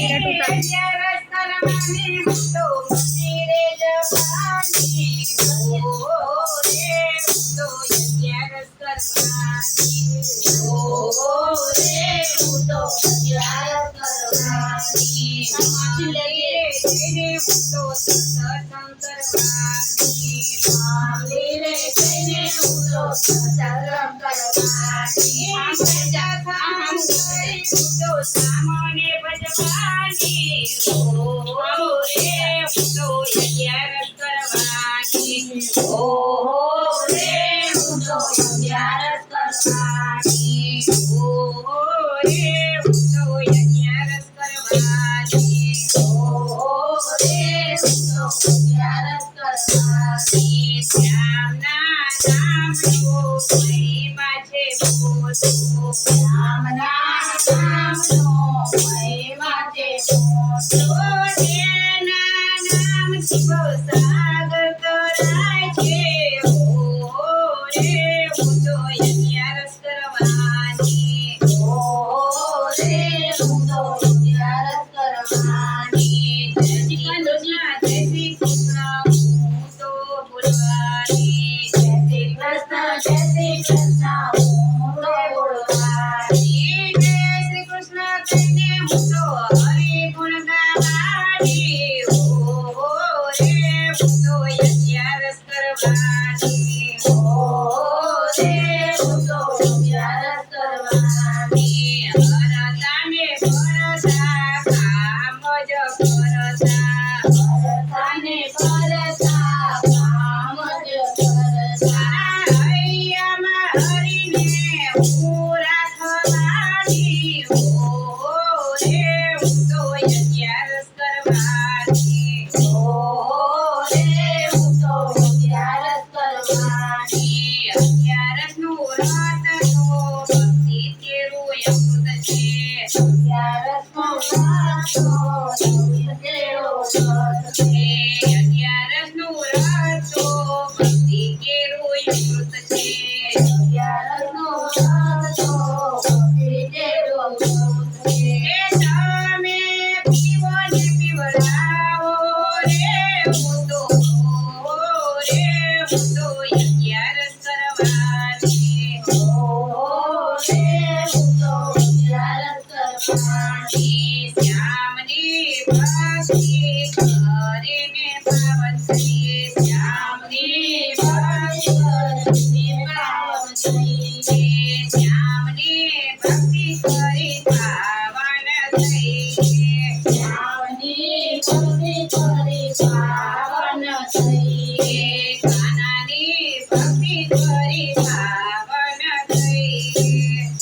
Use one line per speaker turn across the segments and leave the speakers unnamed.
સામને ભજવાની રે તો અગિયારસ કરવાની રે તો અગિયારસ કરવાની રે તો અગિયારસ કરવાની રે તો અગિયારસ કરવાની શ્યામના નામનો મહિમા છે મોટો શ્યામના નામનો મહિમા છે મોટો જેના નામથી ભવસાગર તરાય છે રે હું તો અગિયારસ કરવાની રે હું તો અગિયારસ કરવાની જય શ્રી કૃષ્ણ હું તો બોલવાની જય શ્રી કૃષ્ણ હું તો બોલવાની જય શ્રી કૃષ્ણ કહીને હું તો હરિ ગુણ ગાવાની રે હું તો અગિયારસ કરવાની રે હું તો અગિયારસ કરવાની હરતાને ભરતા કામ જ કરતા હરતાને ભરતા કામ જ કરતા હૈયામાં હરીને હું રાખવાની રે હું તો અગિયારસ કરવાની રે હું તો અગિયારસ કરવાની અગિયારસનું વ્રત તો ભક્તિ કેરું અમૃત છે અગિયારસનું વ્રત તો ભક્તિ કેરું અમૃત છે અગિયારસનું વ્રત તો ભક્તિ કેરું અમૃત છે અગિયારસનું વ્રત તો ભક્તિ કેરું અમૃત છે તમે પીવો ને પીવડાવો રે હું તો અગિયારસ કરવાની રે હું તો અગિયારસ કરવાની શ્યામની ભક્તિ કરીને પાવન થઈએ શ્યામની ભક્તિ કરીને પાવન થઈએ શ્યામની ભક્તિ કરી પાવન થઈએ શ્યામની ભક્તિ કરી પાવન થઈએ કાનાની ભક્તિ કરી પાવન થઈએ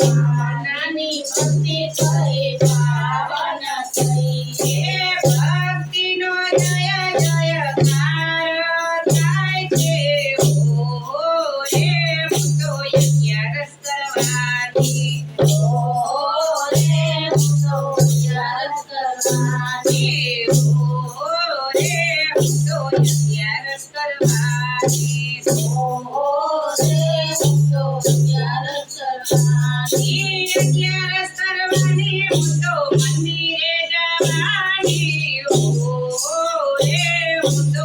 કાનાની ભક્તિ કરી પાવન થઈએ ભક્તિનો જય જયકાર થાય છે રે હું તો અગિયારસ કરવાની રે હું તો અગિયારસ કરવાની રે હું તો અગિયારસ કરવાની રે હું તો અગિયારસ કરવાની અગિયારસ કરવાની હું તો મંદિરે જવાની રે હું તો